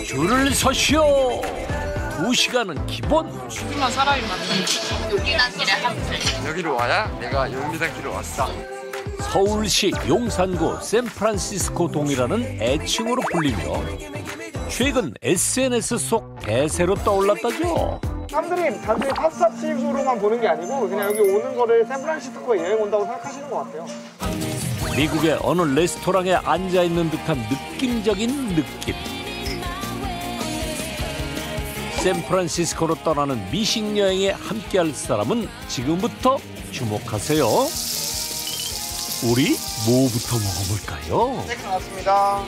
줄을 서시오. 2시간은 기본. 여기만 사람이 많네. 용리단길에 한풀. 여기로 와야 내가 용리단길로 왔어. 서울시 용산구 샌프란시스코 동이라는 애칭으로 불리며 최근 SNS 속 대세로 떠올랐다죠. 사람들이 단순히 파스타집으로만 보는 게 아니고 그냥 여기 오는 거를 샌프란시스코에 여행 온다고 생각하시는 것 같아요. 미국의 어느 레스토랑에 앉아있는 듯한 느낌적인 느낌. 샌프란시스코로 떠나는 미식 여행에 함께할 사람은 지금부터 주목하세요. 우리 뭐부터 먹어볼까요? 네, 나왔습니다.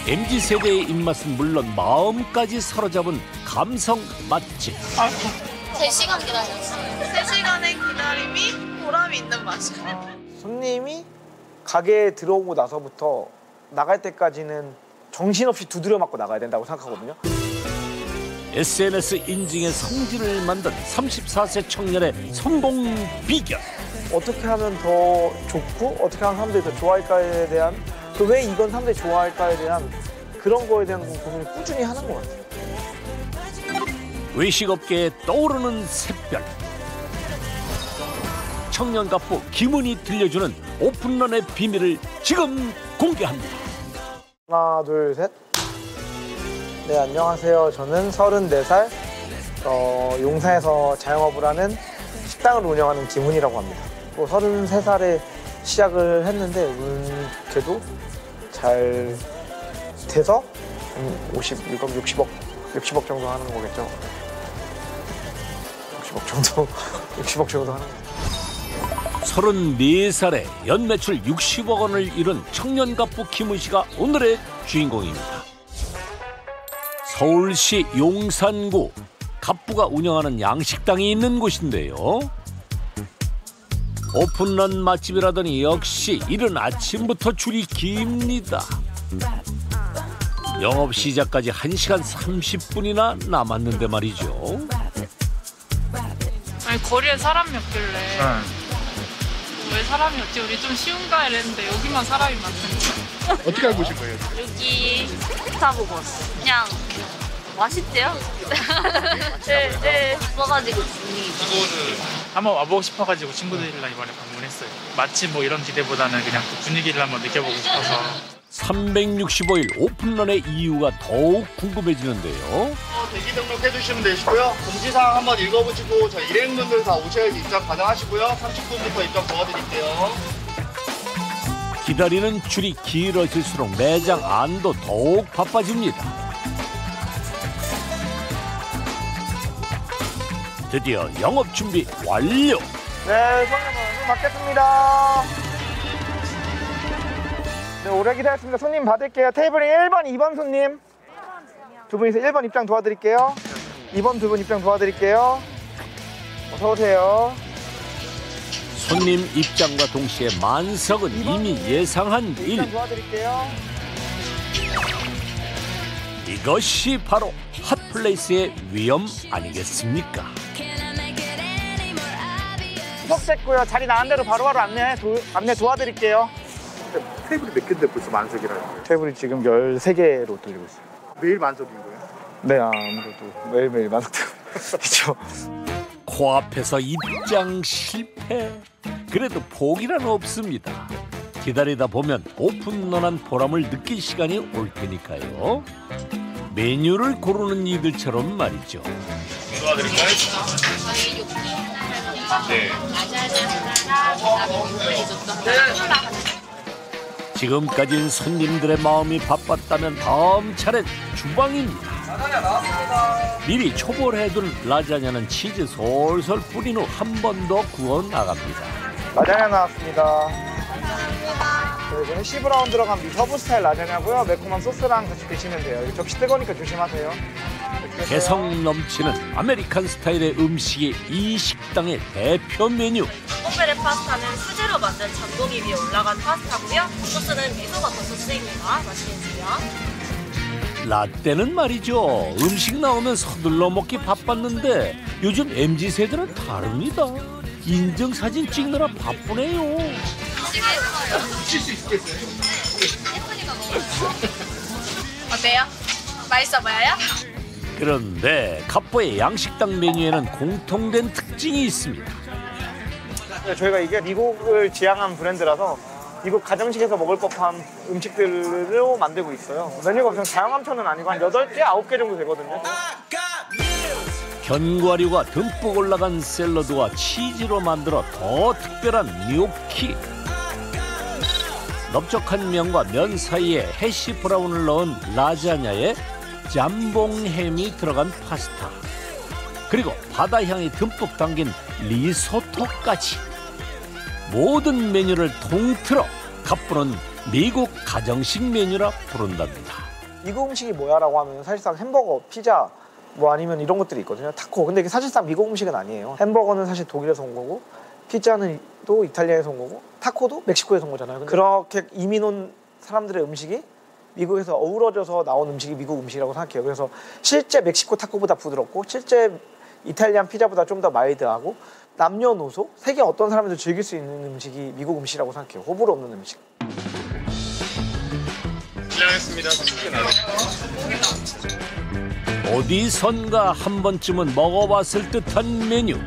MZ세대의 입맛은 물론 마음까지 사로잡은 감성 맛집. 3시간 기다렸어요. 3시간의 기다림이 보람이 있는 맛이에요. 손님이 가게에 들어오고 나서부터 나갈 때까지는 정신없이 두드려 맞고 나가야 된다고 생각하거든요. SNS 인증의 성지를 만든 34세 청년의 성공 비결. 어떻게 하면 더 좋고 어떻게 하면 사람들이 더 좋아할까에 대한 왜 이건 사람들이 좋아할까에 대한 그런 거에 대한 고민을 꾸준히 하는 것 같아요. 외식업계에 떠오르는 샛별. 청년 갑부 김은이 들려주는 오픈런의 비밀을 지금 공개합니다. 하나, 둘, 셋. 네, 안녕하세요. 저는 34살 용산에서 자영업을 하는 식당을 운영하는 김훈이라고 합니다. 33살에 시작을 했는데 운 좋게도 잘 돼서 60억 정도 하는 거겠죠. 60억 정도 하는 거죠. 34살에 연매출 60억 원을 이룬 청년 갑부 김은 씨가 오늘의 주인공입니다. 서울시 용산구 갑부가 운영하는 양식당이 있는 곳인데요. 오픈런 맛집이라더니 역시 이른 아침부터 줄이 깁니다. 영업 시작까지 1시간 30분이나 남았는데 말이죠. 아니 거리에 사람이 없길래 왜 사람이 없지? 우리 좀 쉬운가 이랬는데 여기만 사람이 많던데. 어떻게 알고 오신 거예요? 여기 스타벅스 그냥 맛있대요? 네. 써가지고 이거는 한번 와보고 싶어가지고 친구들이랑 이번에 방문했어요. 마치 뭐 이런 기대보다는 그냥 그 분위기를 한번 느껴보고 싶어서. 365일 오픈런의 이유가 더욱 궁금해지는데요. 대기 등록해 주시면 되시고요. 공지사항 한번 읽어보시고 저희 일행분들 다 오셔야지 입장 가능하시고요. 30분부터 입장 도와드릴게요. 기다리는 줄이 길어질수록 매장 안도 더욱 바빠집니다. 드디어 영업 준비 완료. 네, 손님 받겠습니다. 네, 오래 기다렸습니다. 손님 받을게요. 테이블이 1번, 2번 손님. 두 분이서 1번 입장 도와드릴게요. 2번 두 분 입장 도와드릴게요. 어서 오세요. 손님 입장과 동시에 만석은 이미 예상한 일. 입장 도와드릴게요. 이것이 바로 핫플레이스의 위험 아니겠습니까? 수석됐고요. 자리 나은 대로 바로바로 안내 도와드릴게요. 테이블이 몇 개인데 벌써 만석이라는 거예요? 테이블이 지금 13개로 돌리고 있어요. 매일 만석인 거예요? 네, 아무래도 매일매일 만석되고 있죠. 코앞에서 입장 실패. 그래도 포기란 없습니다. 기다리다 보면 오픈런한 보람을 느낄 시간이 올 테니까요. 메뉴를 고르는 이들처럼 말이죠. 도와드릴까요? 네. 지금까지는 손님들의 마음이 바빴다면 다음 차례는 주방입니다. 미리 초벌해둔 라자냐는 치즈 솔솔 뿌린 후 한 번 더 구워 나갑니다. 라자냐 나왔습니다. 이거는 시브라운 들어간 미서브 스타일 라자냐고요. 매콤한 소스랑 같이 드시면 돼요. 접시 뜨거우니까 조심하세요. 개성 넘치는 아메리칸 스타일의 음식이 이 식당의 대표 메뉴. 콩베레 파스타는 수제로 만든 전동이 위에 올라간 파스타고요. 소스는 미소버터 소스입니다. 맛있게 드세요. 라떼는 말이죠. 음식 나오면 서둘러 먹기 바빴는데 요즘 MZ세대는 다릅니다. 인증사진 찍느라 바쁘네요. 어때요? 맛있어 보여요? 그런데 갑보의 양식당 메뉴에는 공통된 특징이 있습니다. 저희가 이게 미국을 지향한 브랜드라서 미국 가정식에서 먹을 법한 음식들로 만들고 있어요. 메뉴가 그냥 다양한 편은 아니고 한 8개, 9개 정도 되거든요. 견과류가 듬뿍 올라간 샐러드와 치즈로 만들어 더 특별한 gnocchi. 넓적한 면과 면 사이에 해시 브라운을 넣은 라자냐에 짬뽕 햄이 들어간 파스타. 그리고 바다 향이 듬뿍 담긴 리소토까지. 모든 메뉴를 통틀어 갑부는 미국 가정식 메뉴라 부른답니다. 미국 음식이 뭐야라고 하면 사실상 햄버거, 피자 뭐 아니면 이런 것들이 있거든요. 타코. 근데 이게 사실상 미국 음식은 아니에요. 햄버거는 사실 독일에서 온 거고, 피자는 또 이탈리아에서 온 거고, 타코도 멕시코에서 온 거잖아요. 그렇게 이민 온 사람들의 음식이 미국에서 어우러져서 나온 음식이 미국 음식이라고 생각해요. 그래서 실제 멕시코 타코보다 부드럽고, 실제 이탈리안 피자보다 좀 더 마일드하고, 남녀노소 세계 어떤 사람들도 즐길 수 있는 음식이 미국 음식이라고 생각해요. 호불호 없는 음식. 실례하겠습니다. 어디선가 한 번쯤은 먹어봤을 듯한 메뉴.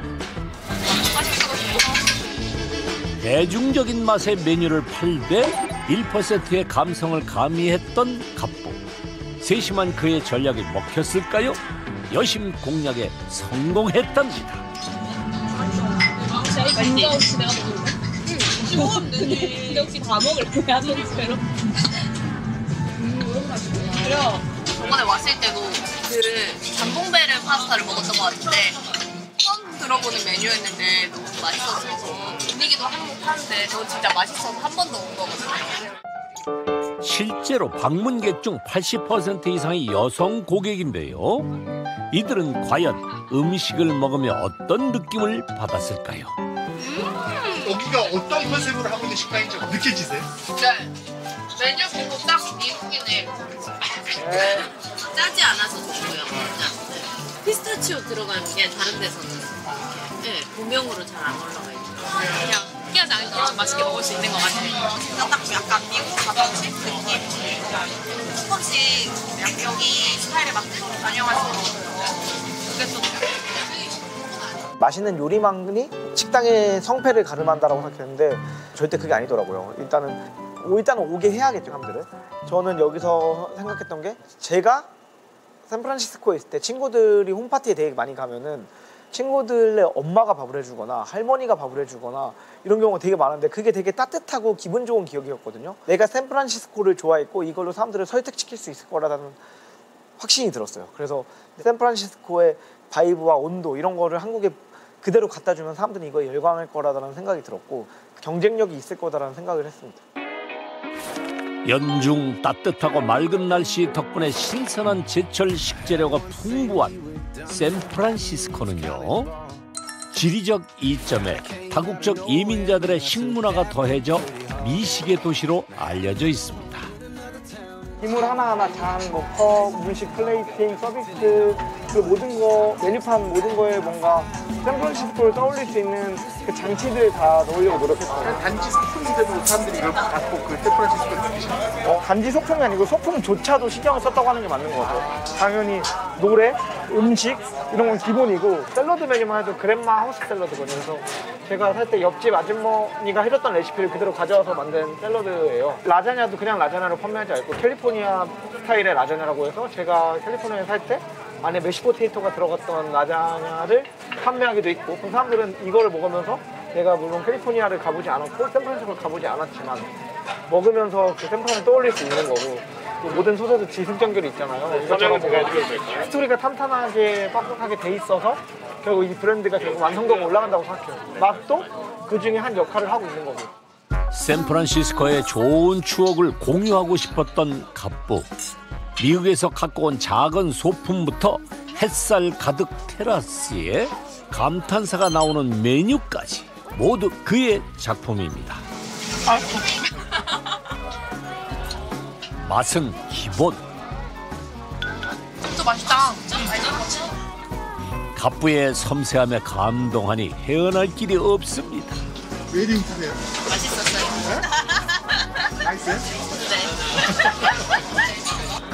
대중적인 맛의 메뉴를 팔되 1%의 감성을 가미했던 갑부. 세심한 그의 전략이 먹혔을까요? 여심 공략에 성공했답니다. 진짜 혹시 내가 먹을래? 먹었는데 근데 혹시 다 먹을 거야? 진짜로? 그래요. 저번에 왔을 때도 그 잠봉베르 파스타를 먹었던 것 같은데 처음 들어보는 메뉴였는데 너무 맛있어서 분위기도 한몫하는데 저 진짜 맛있어서 한 번 더 온 거거든요. 실제로 방문객 중 80% 이상이 여성 고객인데요. 이들은 과연 음식을 먹으며 어떤 느낌을 받았을까요? 여기가 어떤 컨셉으로 하고 있는 식당인지 느껴지세요? 네. 메뉴 보고 딱 미국이네. 짜지 않아서 좋고요. 피스타치오 들어가는 게 다른 데서는 네, 고명으로 잘 안 올라가 있고 그냥 특이하지 않게 좀 맛있게 먹을 수 있는 것 같아요. 딱 약간 미국 가정식 느낌? 조금씩 여기 스타일에 맞게 반영할 수 있어요. 그게 좀 맛있는 요리만이 식당의 성패를 가름한다라고 생각했는데 절대 그게 아니더라고요. 일단은 오게 해야겠죠, 사람들은. 저는 여기서 생각했던 게 제가 샌프란시스코에 있을 때 친구들이 홈파티에 되게 많이 가면은 친구들의 엄마가 밥을 해주거나 할머니가 밥을 해주거나 이런 경우가 되게 많은데 그게 되게 따뜻하고 기분 좋은 기억이었거든요. 내가 샌프란시스코를 좋아했고 이걸로 사람들을 설득시킬 수 있을 거라는 확신이 들었어요. 그래서 샌프란시스코의 바이브와 온도 이런 거를 한국에 그대로 갖다 주면 사람들이 이거에 열광할 거라는 생각이 들었고 경쟁력이 있을 거다라는 생각을 했습니다. 연중 따뜻하고 맑은 날씨 덕분에 신선한 제철 식재료가 풍부한 샌프란시스코는요. 지리적 이점에 다국적 이민자들의 식문화가 더해져 미식의 도시로 알려져 있습니다. 기물 하나하나 잔, 컵, 문식, 플레이팅, 서비스 그 모든 거, 메뉴판 모든 거에 뭔가 샌프란시스코를 떠올릴 수 있는 그 장치들 다 넣으려고 노력했어요. 단지 소품인데도 사람들이 이걸 갖고 그 샌프란시스코를 느끼시나요? 단지 소품이 아니고 소품조차도 신경을 썼다고 하는 게 맞는 것 같아요. 당연히 노래, 음식 이런 건 기본이고 샐러드 메뉴만 해도 그랜마 하우스 샐러드거든요. 그래서 제가 살 때 옆집 아주머니가 해줬던 레시피를 그대로 가져와서 만든 샐러드예요. 라자냐도 그냥 라자냐로 판매하지 않고 캘리포니아 스타일의 라자냐라고 해서 제가 캘리포니아에 살 때 안에 메시포테이토가 들어갔던 라자냐를 판매하기도 있고 그 사람들은 이거를 먹으면서 내가 물론 캘리포니아를 가보지 않았고 샌프란시스코를 가보지 않았지만 먹으면서 그 샌프란을 떠올릴 수 있는 거고 그 모든 소재도 지승전결이 있잖아요. 이것저것 스토리가 탄탄하게 빡빡하게 돼 있어서 결국 이 브랜드가 결국 완성도가 올라간다고 생각해요. 맛도 그 중에 한 역할을 하고 있는 거고. 샌프란시스코의 좋은 추억을 공유하고 싶었던 갑부. 미국에서 갖고 온 작은 소품부터 햇살 가득 테라스에 감탄사가 나오는 메뉴까지 모두 그의 작품입니다. 맛은 기본. 맛있다. 갑부의 섬세함에 감동하니 헤어날 길이 없습니다. 웨딩 드세요. 맛있었어요. 맛있어요? 네.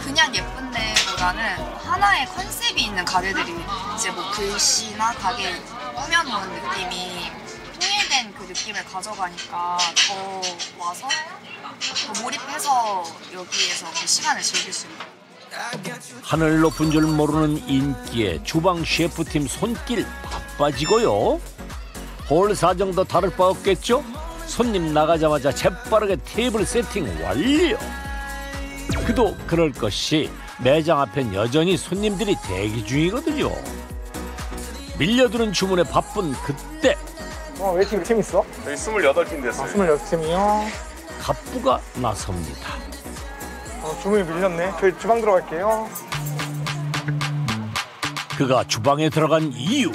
그냥 예쁜 데보다는 하나의 컨셉이 있는 가게들이 이제 뭐 글씨나 가게 꾸며놓은 느낌이 통일된 그 느낌을 가져가니까 더 와서 더 몰입해서 여기에서 그 시간을 즐길 수 있는. 하늘 높은 줄 모르는 인기에 주방 셰프팀 손길 바빠지고요. 홀 사정도 다를 바 없겠죠? 손님 나가자마자 재빠르게 테이블 세팅 완료. 그도 그럴 것이 매장 앞엔 여전히 손님들이 대기 중이거든요. 밀려드는 주문에 바쁜 그때 왜 이렇게 팀 있어? 저희 28팀 됐어요. 26팀이요. 갑부가 나섭니다. 주문이 밀렸네. 저희 주방 들어갈게요. 그가 주방에 들어간 이유.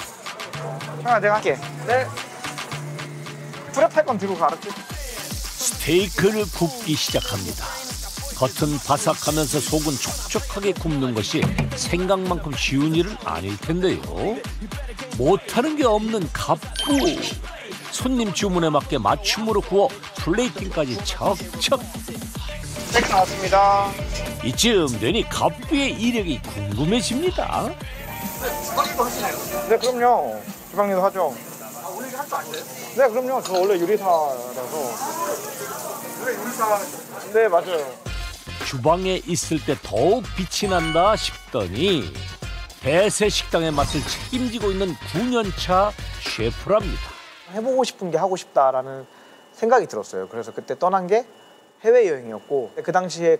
형아, 내가 할게. 네. 프랩할 건 들고 가, 알았지? 스테이크를 굽기 시작합니다. 겉은 바삭하면서 속은 촉촉하게 굽는 것이 생각만큼 쉬운 일은 아닐 텐데요. 못하는 게 없는 갑부. 손님 주문에 맞게 맞춤으로 구워 플레이팅까지 척척. 스테이크 나왔습니다. 이쯤 되니 갑부의 이력이 궁금해집니다. 주방일도 하시네요? 네, 그럼요. 주방일도 하죠. 원래 할 거 아니에요? 네, 그럼요. 저 원래 요리사라서. 원래 요리사? 네, 맞아요. 주방에 있을 때 더욱 빛이 난다 싶더니 대세 식당의 맛을 책임지고 있는 9년차 셰프랍니다. 해보고 싶은 게 하고 싶다라는 생각이 들었어요. 그래서 그때 떠난 게 해외여행이었고 그 당시에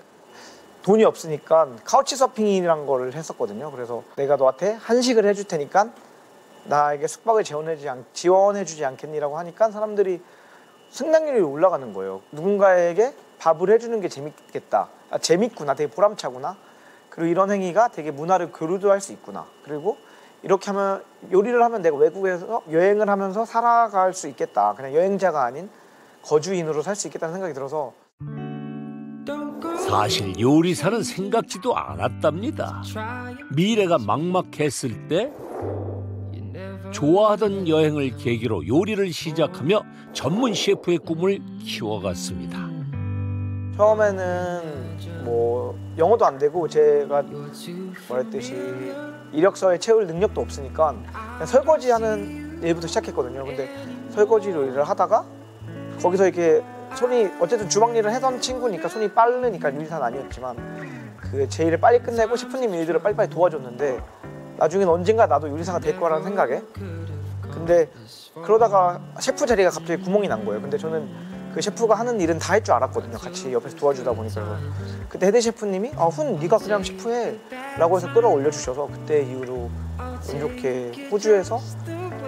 돈이 없으니까 카우치 서핑이라는 거를 했었거든요. 그래서 내가 너한테 한식을 해줄 테니까 나에게 숙박을 지원해주지 않겠니라고 하니까 사람들이 승낙률이 올라가는 거예요. 누군가에게 밥을 해주는 게 재밌겠다. 재밌구나. 되게 보람차구나. 그리고 이런 행위가 되게 문화를 교류도 수 있구나. 그리고 이렇게 하면 요리를 하면 내가 외국에서 여행을 하면서 살아갈 수 있겠다. 그냥 여행자가 아닌 거주인으로 살 수 있겠다는 생각이 들어서 사실 요리사는 생각지도 않았답니다. 미래가 막막했을 때 좋아하던 여행을 계기로 요리를 시작하며 전문 셰프의 꿈을 키워갔습니다. 처음에는 뭐 영어도 안 되고 제가 뭐랬듯이 이력서에 채울 능력도 없으니까 그냥 설거지하는 일부터 시작했거든요. 근데 설거지로 일을 하다가 거기서 이렇게 손이 어쨌든 주방 일을 하던 친구니까 손이 빠르니까 요리사는 아니었지만 그 제 일을 빨리 끝내고 셰프님 일들을 빨리빨리 도와줬는데 나중엔 언젠가 나도 요리사가 될 거라는 생각에 근데 그러다가 셰프 자리가 갑자기 구멍이 난 거예요. 근데 저는 그 셰프가 하는 일은 다 할 줄 알았거든요. 같이 옆에서 도와주다 보니까. 그때 헤드 셰프님이 훈 네가 그냥 셰프해 라고 해서 끌어올려 주셔서 그때 이후로 운 좋게 호주에서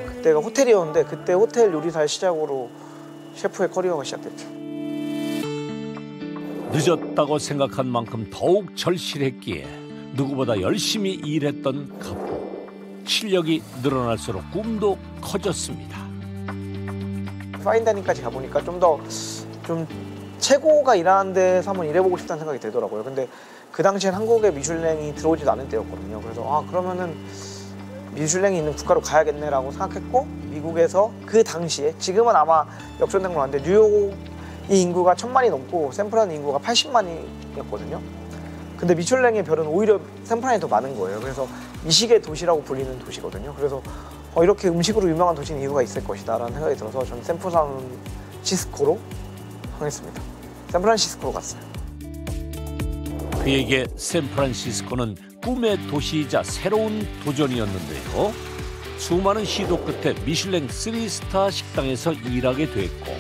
그때가 호텔이었는데 그때 호텔 요리사의 시작으로 셰프의 커리어가 시작됐죠. 늦었다고 생각한 만큼 더욱 절실했기에 누구보다 열심히 일했던 갑부. 실력이 늘어날수록 꿈도 커졌습니다. 파인다이닝까지 가보니까 좀 최고가 일하는 데서 한번 일해보고 싶다는 생각이 들더라고요. 근데 그 당시엔 한국에 미슐랭이 들어오지도 않을 때였거든요. 그래서 그러면은 미슐랭이 있는 국가로 가야겠네라고 생각했고 미국에서 그 당시에 지금은 아마 역전된 건 아닌데 뉴욕이 인구가 1000만이 넘고 샌프란 인구가 80만이었거든요. 근데 미슐랭의 별은 오히려 샌프란이 더 많은 거예요. 그래서 미식의 도시라고 불리는 도시거든요. 그래서 이렇게 음식으로 유명한 도시는 이유가 있을 것이다 라는 생각이 들어서 저는 샌프란시스코로 정했습니다. 샌프란시스코로 갔어요. 그에게 샌프란시스코는 꿈의 도시이자 새로운 도전이었는데요. 수많은 시도 끝에 미슐랭 3스타 식당에서 일하게 됐고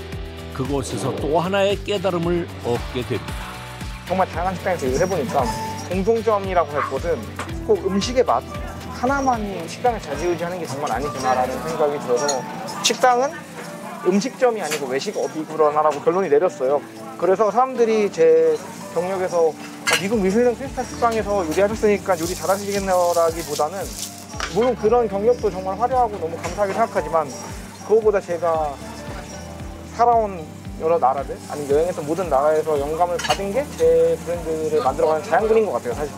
그곳에서 또 하나의 깨달음을 얻게 됩니다. 정말 다양한 식당에서 일을 해보니까 공통점이라고 했거든. 꼭 음식의 맛 하나만이 식당을 좌지우지하는 게 정말 아니구나라는 생각이 들어서 식당은 음식점이 아니고 외식업이구나라고 결론이 내렸어요. 그래서 사람들이 제 경력에서 미국 미슐랭 3스타 식당에서 요리하셨으니까 요리 잘하시겠네라기보다는 물론 그런 경력도 정말 화려하고 너무 감사하게 생각하지만 그거보다 제가 살아온 여러 나라들 아니 여행했던 모든 나라에서 영감을 받은 게 제 브랜드를 만들어가는 자양분인 것 같아요. 사실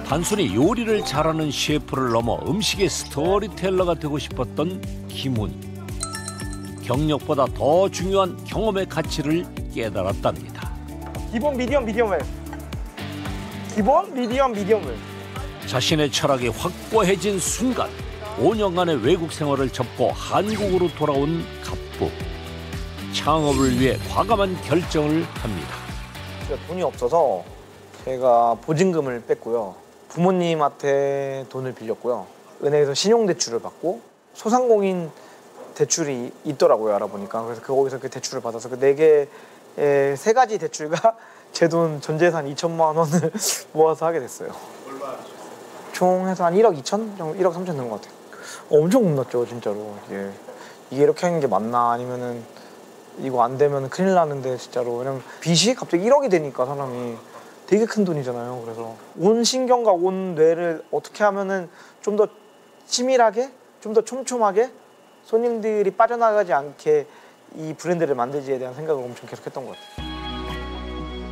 단순히 요리를 잘하는 셰프를 넘어 음식의 스토리텔러가 되고 싶었던 김훈. 경력보다 더 중요한 경험의 가치를 깨달았답니다. 기본 미디엄 웰. 기본 미디엄 웰. 자신의 철학이 확고해진 순간 5년간의 외국 생활을 접고 한국으로 돌아온 갑부. 창업을 위해 과감한 결정을 합니다. 제가 돈이 없어서 제가 보증금을 뺐고요. 부모님한테 돈을 빌렸고요. 은행에서 신용대출을 받고 소상공인 대출이 있더라고요. 알아보니까. 그래서 거기서 그 대출을 받아서 그 4개의 3가지 대출과 제 돈 전 재산 2천만 원을 모아서 하게 됐어요. 총 해서 한 1억 2천? 1억 3천 된 것 같아요. 엄청 겁났죠, 진짜로. 이게 이렇게 하는 게 맞나 아니면은 이거 안 되면 큰일 나는데 진짜로. 왜냐면 빚이 갑자기 1억이 되니까 사람이 되게 큰 돈이잖아요. 그래서 온 신경과 온 뇌를 어떻게 하면은 좀 더 치밀하게, 좀 더 촘촘하게 손님들이 빠져나가지 않게 이 브랜드를 만들지에 대한 생각을 엄청 계속했던 것 같아요.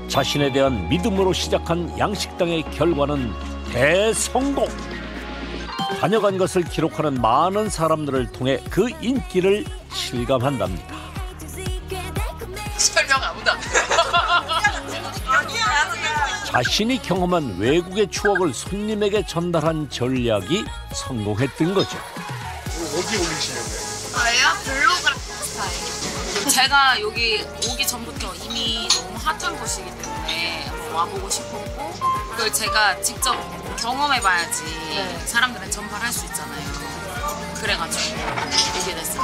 자신에 대한 믿음으로 시작한 양식당의 결과는 대성공! 다녀간 것을 기록하는 많은 사람들을 통해 그 인기를 실감한답니다. 설명 아무도 안 해. 자신이 경험한 외국의 추억을 손님에게 전달한 전략이 성공했던 거죠. 어디 올리시려고요? 저예요? 블로그 스타일. 제가 여기 오기 전부터 이미 너무 핫한 곳이기 때문에 한번 와보고 싶었고, 그걸 제가 직접 경험해봐야지 사람들은 전파할 수 있잖아요. 그래가지고 오게 됐어요.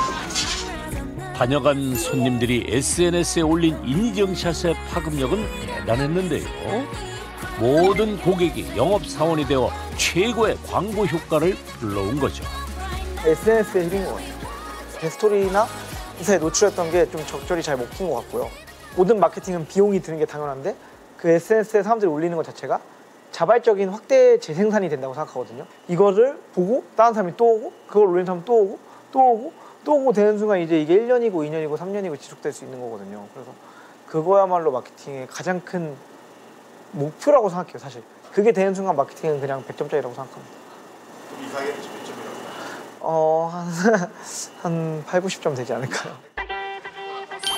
다녀간 손님들이 SNS에 올린 인증샷의 파급력은 대단했는데요. 모든 고객이 영업사원이 되어 최고의 광고 효과를 불러온 거죠. SNS의 힘인 것 같아요. 제 스토리나 기사에 노출했던 게 좀 적절히 잘 먹힌 것 같고요. 모든 마케팅은 비용이 드는 게 당연한데 그 SNS에 사람들이 올리는 것 자체가 자발적인 확대 재생산이 된다고 생각하거든요. 이거를 보고 다른 사람이 또 오고 그걸 올리는 사람이 또 오고 또 오고 또 오고 되는 순간 이제 이게 1년이고 2년이고 3년이고 지속될 수 있는 거거든요. 그래서 그거야말로 마케팅의 가장 큰 목표라고 생각해요, 사실. 그게 되는 순간 마케팅은 그냥 100점짜리라고 생각합니다. 이상해도 몇 점이라고? 한 8, 90점 되지 않을까요?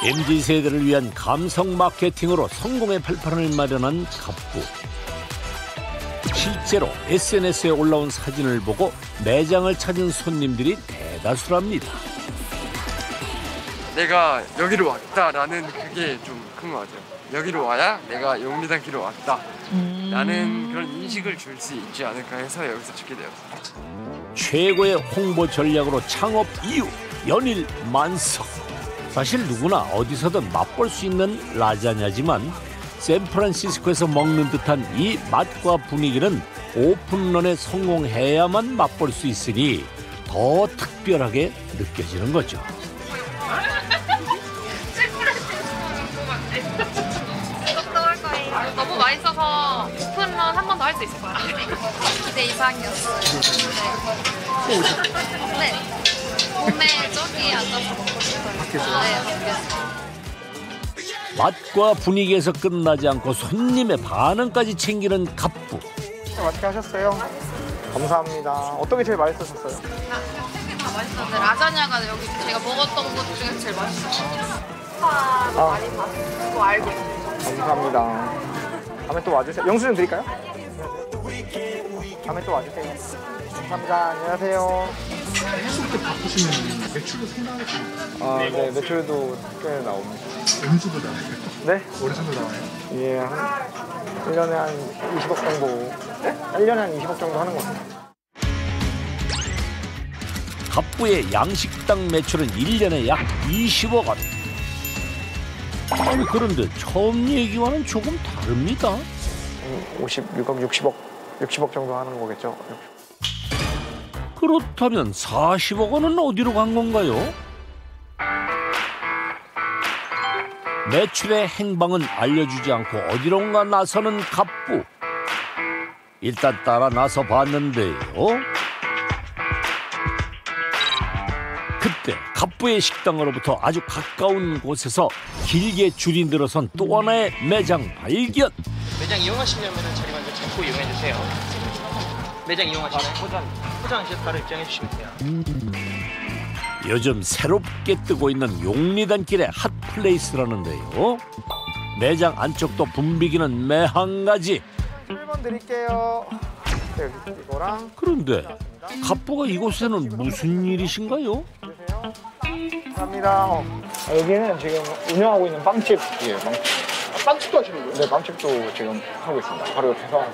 MZ세대를 위한 감성 마케팅으로 성공의 발판을 마련한 갑부. 실제로 SNS에 올라온 사진을 보고 매장을 찾은 손님들이 대다수랍니다. 내가 여기로 왔다라는 그게 좀 큰 것 같아요. 여기로 와야 내가 용리단길로 왔다 라는 그런 인식을 줄 수 있지 않을까 해서 여기서 찍게 되었어요. 최고의 홍보 전략으로 창업 이후 연일 만석. 사실 누구나 어디서든 맛볼 수 있는 라자냐지만 샌프란시스코에서 먹는 듯한 이 맛과 분위기는 오픈런에 성공해야만 맛볼 수 있으니 더 특별하게 느껴지는 거죠. 너무 맛있어서 오픈런 한 번 더 할 수 있을 것 같아요. 기대 이상이었어요. 네. 봄에 저기 앉아서 먹고 싶어요. 밖에서? 네, 밖에서. 맛과 분위기에서 끝나지 않고 손님의 반응까지 챙기는 갑부. 맛있게 하셨어요. 감사합니다. 어떤 게 제일 맛있으셨어요? 다 맛있었는데 라자냐가 여기 제가 먹었던 것 중에서 제일 맛있었어요. 아, 많이 봤어. 그거 알고 있어요. 감사합니다. 다음에 또 와주세요. 영수증 드릴까요? 다음에 또 와주세요. 감사합니다. 안녕하세요. 해수 때 바쁘시면 매출도 상당하죠. 네, 매출도 꽤 나옵니다. 연수도 나와요. 네? 어느 정도 나와요? 예, 한 1년에 한 20억 정도. 네? 1년에 한 20억 정도 하는 것 같아요. 갑부의 양식당 매출은 1년에 약 20억 원. 아니 그런데 처음 얘기와는 조금 다릅니다. 56억, 60억 정도 하는 거겠죠. 그렇다면 40억 원은 어디로 간 건가요? 매출의 행방은 알려주지 않고 어디론가 나서는 갑부. 일단 따라 나서 봤는데요. 그때 갑부의 식당으로부터 아주 가까운 곳에서 길게 줄이 늘어선 또 하나의 매장 발견. 매장 이용하시려면 자리 먼저 잡고 이용해 주세요. 매장 이용하시면 포장 셰프카를 입장해 주시면 돼요. 요즘 새롭게 뜨고 있는 용리단길의 핫플레이스라는데요. 매장 안쪽도 붐비기는 매한가지. 1번 드릴게요. 네, 이거랑. 그런데 갑부가 이곳에는 무슨 일이신가요? 주세요. 감사합니다. 여기는 지금 운영하고 있는 빵집이에요. 빵집도 하시는 거예요? 네, 빵집도 지금 하고 있습니다. 바로 옆에서.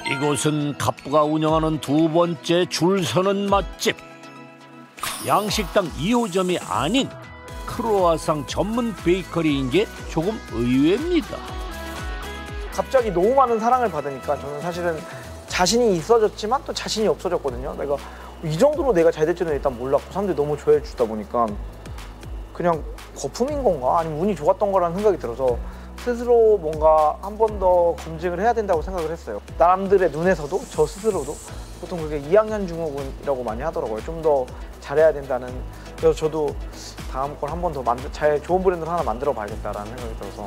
이곳은 갑부가 운영하는 두 번째 줄 서는 맛집. 양식당 2호점이 아닌 크로아상 전문 베이커리인 게 조금 의외입니다. 갑자기 너무 많은 사랑을 받으니까 저는 사실은 자신이 있어졌지만 또 자신이 없어졌거든요. 내가 이 정도로 내가 잘 될 줄은 일단 몰랐고 사람들이 너무 좋아해 주다 보니까 그냥 거품인 건가? 아니면 운이 좋았던 거라는 생각이 들어서 스스로 뭔가 한 번 더 검증을 해야 된다고 생각을 했어요. 사람들의 눈에서도 저 스스로도 보통 그게 2학년 증후군이라고 많이 하더라고요. 좀 더 잘해야 된다는. 그래서 저도 다음 걸 한 번 더 좋은 브랜드를 하나 만들어 봐야겠다라는 생각이 들어서.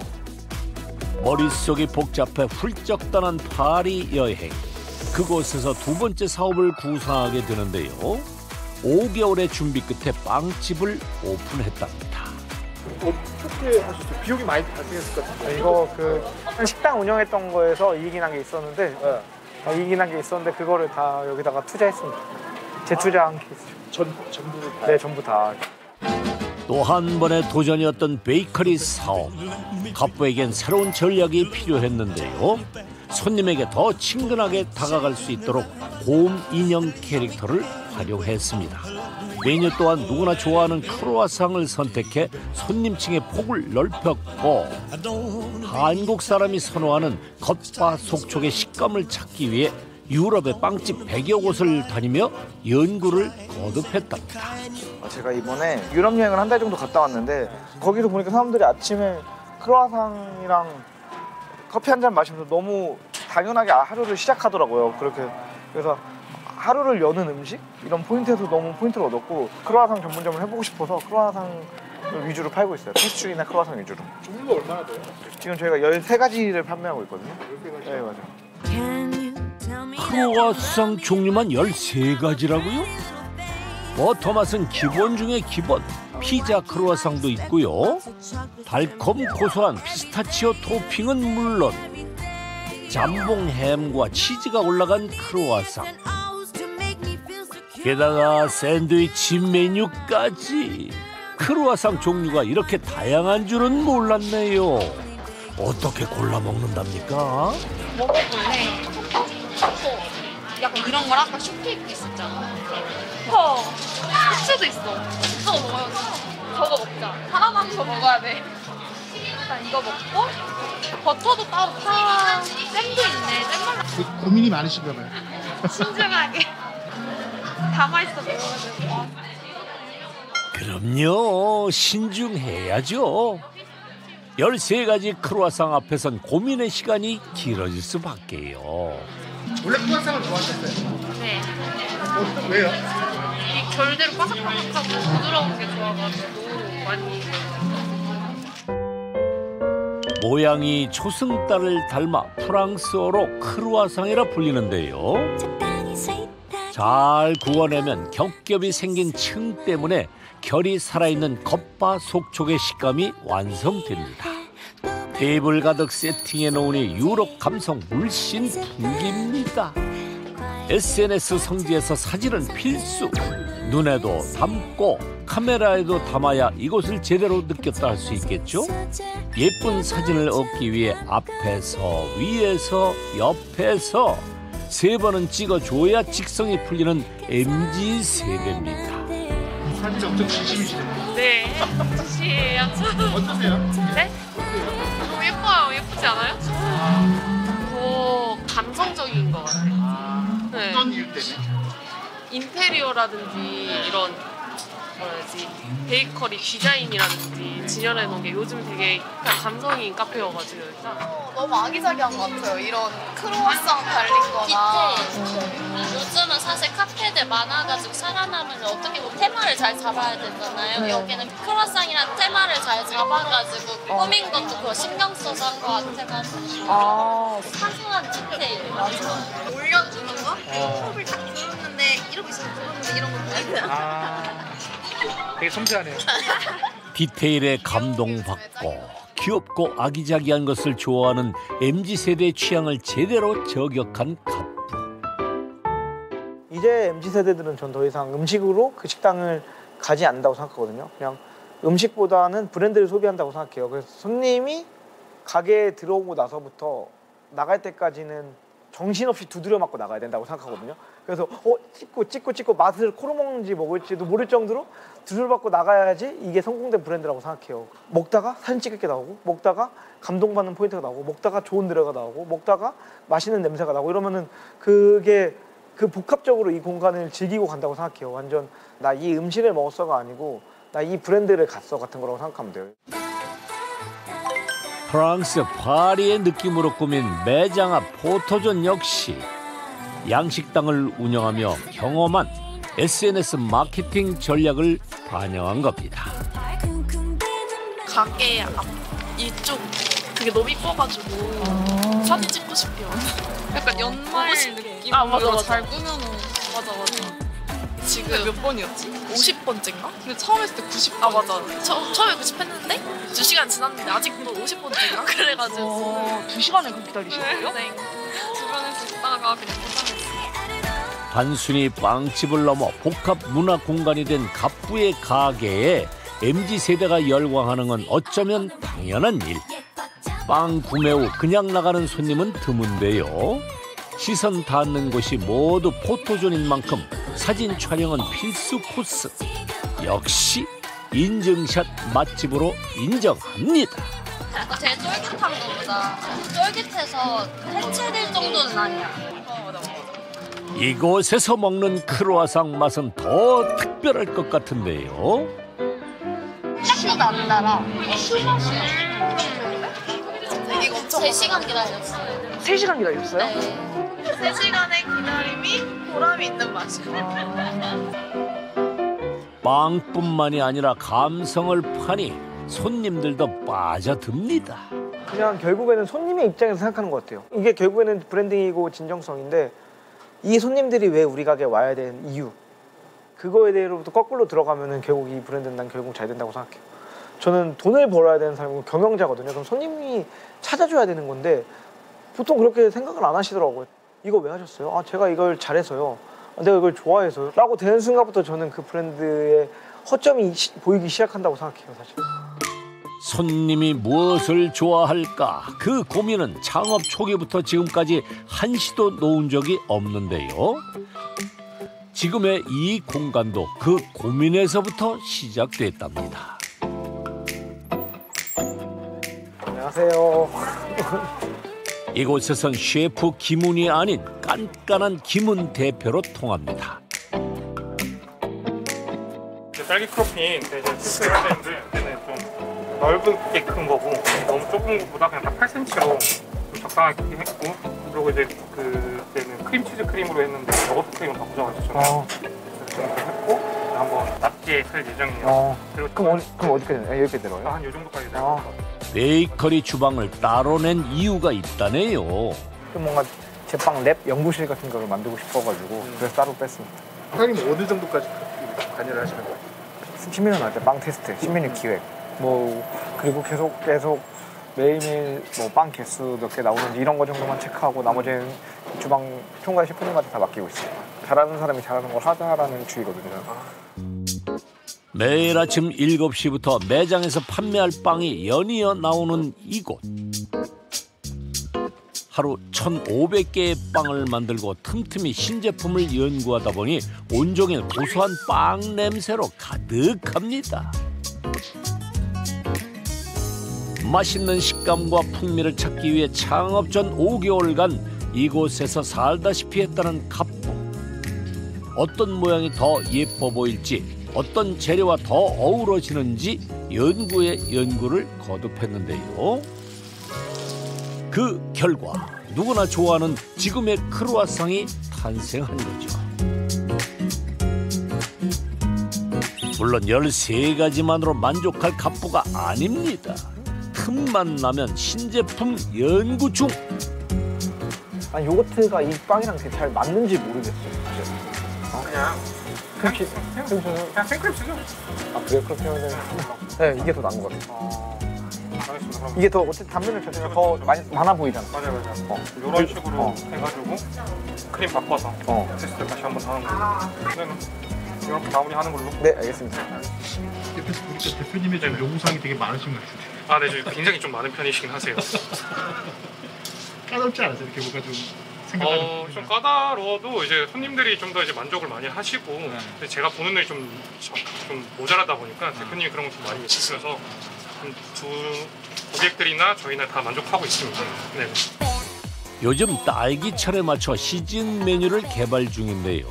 머릿속이 복잡해 훌쩍 떠난 파리 여행. 그곳에서 두 번째 사업을 구상하게 되는데요. 5개월의 준비 끝에 빵집을 오픈했답니다. 어떻게 하셨어요? 비용이 많이 발생했을 것 같아요. 이거 식당 운영했던 거에서 이익이 난 게 있었는데 이익이 난 게 있었는데 그거를 다 여기다가 투자했습니다. 재투자한 케이스죠. 전부 다? 네, 전부 다. 또 한 번의 도전이었던 베이커리 사업. 갑부에겐 새로운 전략이 필요했는데요. 손님에게 더 친근하게 다가갈 수 있도록 곰 인형 캐릭터를 활용했습니다. 메뉴 또한 누구나 좋아하는 크로아상을 선택해 손님층의 폭을 넓혔고 한국 사람이 선호하는 겉바 속촉의 식감을 찾기 위해 유럽의 빵집 100여 곳을 다니며 연구를 거듭했답니다. 제가 이번에 유럽 여행을 한 달 정도 갔다 왔는데 거기서 보니까 사람들이 아침에 크로아상이랑 커피 한 잔 마시면서 너무 당연하게 하루를 시작하더라고요. 그래서 하루를 여는 음식? 이런 포인트에서 너무 포인트를 얻었고 크로아상 전문점을 해보고 싶어서 크로아상 위주로 팔고 있어요. 페스츄리나 크로아상 위주로. 종류가 얼마나 돼요? 지금 저희가 13가지를 판매하고 있거든요. 13가지? 네, 맞아요. 크로아상 종류만 13가지라고요? 버터맛은 기본 중에 기본. 피자 크로아상도 있고요. 달콤 고소한 피스타치오 토핑은 물론 잠봉 햄과 치즈가 올라간 크로아상. 게다가 샌드위치 메뉴까지. 크로아상 종류가 이렇게 다양한 줄은 몰랐네요. 어떻게 골라 먹는답니까? 먹어볼래? 약간 이런 걸 아까 슈케이크 있었잖아. 후추도 있어. 저거 먹어야지. 저거 먹자. 하나 남겨서 먹어야 돼. 일단 이거 먹고 버터도 따로 파. 잼도 있네. 잼만 고민이 많으신가 봐요. 신중하게 담아있어 먹어야 돼. 그럼요. 신중해야죠. 13가지 크로아상 앞에선 고민의 시간이 길어질 수밖에요. 원래 크로아상을 좋아하셨어요? 네. 왜요? 이 결대로 바삭바삭하고 부드러운 게 좋아가지고 많이. 모양이 초승달을 닮아 프랑스어로 크루아상이라 불리는데요. 잘 구워내면 겹겹이 생긴 층 때문에 결이 살아있는 겉바속촉의 식감이 완성됩니다. 테이블 가득 세팅해 놓으니 유럽 감성 물씬 풍깁니다. SNS 성지에서 사진은 필수. 눈에도 담고 카메라에도 담아야 이곳을 제대로 느꼈다 할 수 있겠죠. 예쁜 사진을 얻기 위해 앞에서 위에서 옆에서 3번은 찍어줘야 직성이 풀리는 MZ 세대입니다. 사진 엄청 진심이시죠? 네. 시예요. 어떠세요? 네? 너무 예뻐요. 예쁘지 않아요? 더 감성적인 것 같아요. 네. 어떤 이유 때문에? 인테리어라든지 이런 뭐라지 베이커리 디자인이라든지 진열해 놓은 게 요즘 되게 그냥 감성인 카페여가지고 일단 너무 아기자기한 것 같아요. 이런 크로와상 달린 거나. 요즘은 사실 카페들 많아가지고 살아남으면 어떻게 보면 테마를 잘 잡아야 되잖아요. 네. 여기는 크로와상이란 테마를 잘 잡아가지고 꾸민 것도 그거 신경 써서 한 것 같아가지고 사소한 디테일. 올려주는 거? 컵을 딱 들었는데 이러고 있으면 들었는데 이런 것도 되게 섬세하네요. 디테일에 감동받고 귀엽고 아기자기한 것을 좋아하는 MZ세대의 취향을 제대로 저격한 갑부. 이제 MZ세대들은 전 더 이상 음식으로 그 식당을 가지 않는다고 생각하거든요. 그냥 음식보다는 브랜드를 소비한다고 생각해요. 그래서 손님이 가게에 들어오고 나서부터 나갈 때까지는 정신없이 두드려 맞고 나가야 된다고 생각하거든요. 그래서 찍고 맛을 코로 먹는지 먹을지도 모를 정도로 두드려 맞고 나가야지 이게 성공된 브랜드라고 생각해요. 먹다가 사진 찍을 게 나오고, 먹다가 감동받는 포인트가 나오고, 먹다가 좋은 노래가 나오고, 먹다가 맛있는 냄새가 나오고 이러면은 그게 그 복합적으로 이 공간을 즐기고 간다고 생각해요. 완전 나 이 음식을 먹었어가 아니고 나 이 브랜드를 갔어 같은 거라고 생각하면 돼요. 프랑스 파리의 느낌으로 꾸민 매장 앞 포토존 역시 양식당을 운영하며 경험한 SNS 마케팅 전략을 반영한 겁니다. 가게 앞 이쪽 그게 너무 이뻐가지고 사진 찍고 싶어요. 약간 연말 느낌으로 잘 꾸며놓은. 맞아. 지금 몇 번이었지? 50번째인가? 근데 처음 했을 때 90번. 아 맞아. 처음에 90 했는데 2시간 지났는데 아직도 50번째인가? 그래가지고 2시간을 그 기다리셨어요? 네. 주변에서 있다가 그냥 포장했어요. 단순히 빵집을 넘어 복합 문화 공간이 된 갑부의 가게에 MZ세대가 열광하는 건 어쩌면 당연한 일. 빵 구매 후 그냥 나가는 손님은 드문데요. 시선 닿는 곳이 모두 포토존인 만큼 사진 촬영은 필수 코스. 역시 인증샷 맛집으로 인정합니다. 제일 쫄깃한 거보다 쫄깃해서 해체될 정도는 아니야. 이곳에서 먹는 크로와상 맛은 더 특별할 것 같은데요. 딱도 안 달아. 이거 엄청 3시간 기다렸어요. 3시간 기다렸어요? 네. 3시간의 기다림이 보람이 있는 맛이에요. 빵뿐만이 아니라 감성을 파니 손님들도 빠져듭니다. 그냥 결국에는 손님의 입장에서 생각하는 것 같아요. 이게 결국에는 브랜딩이고 진정성인데 이 손님들이 왜 우리 가게에 와야 되는 이유, 그거에 대해서부터 거꾸로 들어가면은 결국 이 브랜드는 난 결국 잘 된다고 생각해요. 저는 돈을 벌어야 되는 사람이고 경영자거든요. 그럼 손님이 찾아줘야 되는 건데 보통 그렇게 생각을 안 하시더라고요. 이거 왜 하셨어요? 아, 제가 이걸 잘해서요. 내가 이걸 좋아해서요. 라고 되는 순간부터 저는 그 브랜드의 허점이 보이기 시작한다고 생각해요, 사실. 손님이 무엇을 좋아할까? 그 고민은 창업 초기부터 지금까지 한시도 놓은 적이 없는데요. 지금의 이 공간도 그 고민에서부터 시작됐답니다. 안녕하세요. 이곳에선 셰프 김훈이 아닌 깐깐한 김훈 대표로 통합니다. 딸기 크로핀 대신 실수를 해야 되는데 얘는 좀 넓게 큰 거고 너무 좁은 것보다 그냥 딱 8cm로 좀 적당하게 했고, 그리고 이제 그때는 크림치즈 크림으로 했는데 요거트 크림을 바꾸셔가지고 좀 했고 한번 낮게 쓸 예정이에요. 그리고 그럼 어디까지 돼요? 여기까지 들어요? 한 요 정도까지 돼요. 베이커리 주방을 따로 낸 이유가 있다네요. 좀 뭔가 제빵 랩 연구실 같은 거를 만들고 싶어가지고 그래서 따로 뺐습니다. 사장님 어느 정도까지 관여를 하시는 거예요? 신메뉴 나올 때 빵 테스트, 신메뉴 기획, 뭐 그리고 계속 매일매일 뭐 빵 개수 몇 개 나오는지 이런 거 정도만 체크하고 나머지는 주방 총괄 셰프님한테 다 맡기고 있어요. 잘하는 사람이 잘하는 걸 하자라는 주의거든요. 매일 아침 7시부터 매장에서 판매할 빵이 연이어 나오는 이곳. 하루 1,500개의 빵을 만들고 틈틈이 신제품을 연구하다 보니 온종일 고소한 빵 냄새로 가득합니다. 맛있는 식감과 풍미를 찾기 위해 창업 전 5개월간 이곳에서 살다시피 했다는 갑부. 어떤 모양이 더 예뻐 보일지 어떤 재료와 더 어우러지는지 연구에 연구를 거듭했는데요. 그 결과 누구나 좋아하는 지금의 크루아상이 탄생한 거죠. 물론 13가지만으로 만족할 갑부가 아닙니다. 틈만 나면 신제품 연구 중. 아니 요거트가 이 빵이랑 되게 잘 맞는지 모르겠어요. 그냥 그냥 생크림 쓰죠. 아 그래요? 그러면은 네 이게 더 나은 것 같아요. 알겠습니다. 그럼 이게 더 어쨌든 단면을 자체가 더 많아 보이잖아. 맞아요. 이런 식으로 해가지고 크림 바꿔서 테스트 다시 한번 하는 걸로. 이렇게 마무리하는 걸로. 네 알겠습니다. 옆에서 보니까 대표님의 좀 요구사항이 되게 많으신 것 같은데. 아, 네, 저 굉장히 좀 많은 편이시긴 하세요. 까다롭지 않으세요? 이렇게 뭔가 좀 생각하는. 좀 까다로워도 이제 손님들이 좀 더 이제 만족을 많이 하시고 근데 제가 보는 눈이 좀 모자라다 보니까 대표님이 그런 거 좀 많이 해주셔서 두 고객들이나 저희나 다 만족하고 있습니다. 네. 요즘 딸기철에 맞춰 시즌 메뉴를 개발 중인데요.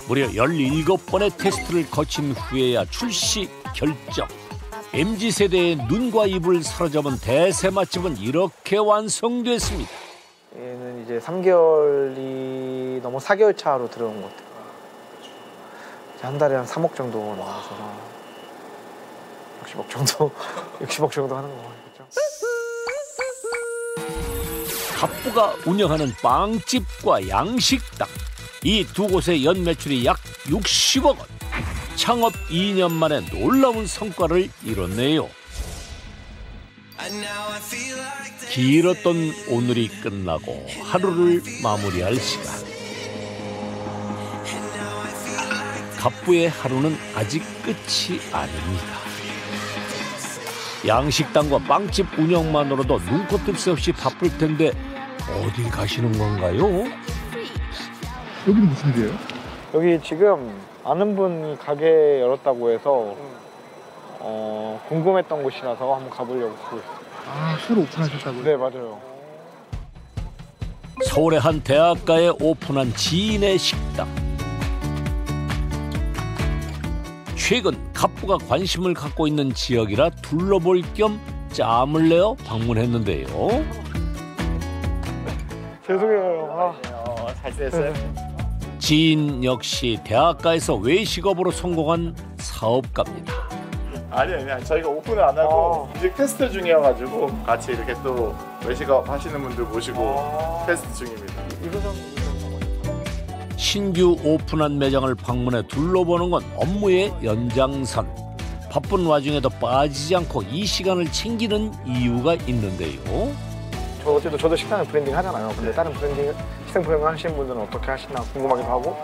무려 17번의 테스트를 거친 후에야 출시 결정. MZ세대의 눈과 입을 사로잡은 대세 맛집은 이렇게 완성됐습니다. 얘는 이제 3개월이 넘어 4개월 차로 들어온 것 같아요. 이제 한 달에 한 3억 정도 나와서 60억 정도 60억 정도 하는 거 같죠. 갑부가 운영하는 빵집과 양식당 이 두 곳의 연 매출이 약 60억 원. 창업 2년 만에 놀라운 성과를 이뤘네요. 길었던 오늘이 끝나고 하루를 마무리할 시간. 갑부의 하루는 아직 끝이 아닙니다. 양식당과 빵집 운영만으로도 눈코 뜰 새 없이 바쁠 텐데 어딜 가시는 건가요? 여기는 무슨 일이에요? 여기 지금 아는 분이 가게 열었다고 해서 궁금했던 곳이라서 한번 가보려고 하고 있어요. 아, 새로 오픈하셨다고요? 네, 맞아요. 서울의 한 대학가에 오픈한 지인의 식당. 최근 갑부가 관심을 갖고 있는 지역이라 둘러볼 겸 짬을 내어 방문했는데요. 죄송해요. 잘 지냈어요? 지인 역시 대학가에서 외식업으로 성공한 사업가입니다. 아니요. 저희가 오픈을 안 하고 음식 테스트 중이어가지고 같이 이렇게 또 외식업 하시는 분들 모시고 테스트 중입니다. 신규 오픈한 매장을 방문해 둘러보는 건 업무의 연장선. 바쁜 와중에도 빠지지 않고 이 시간을 챙기는 이유가 있는데요. 저도 식당을 브랜딩 하잖아요. 근데 다른 식당 브랜딩 하시는 분들은 어떻게 하시나 궁금하기도 하고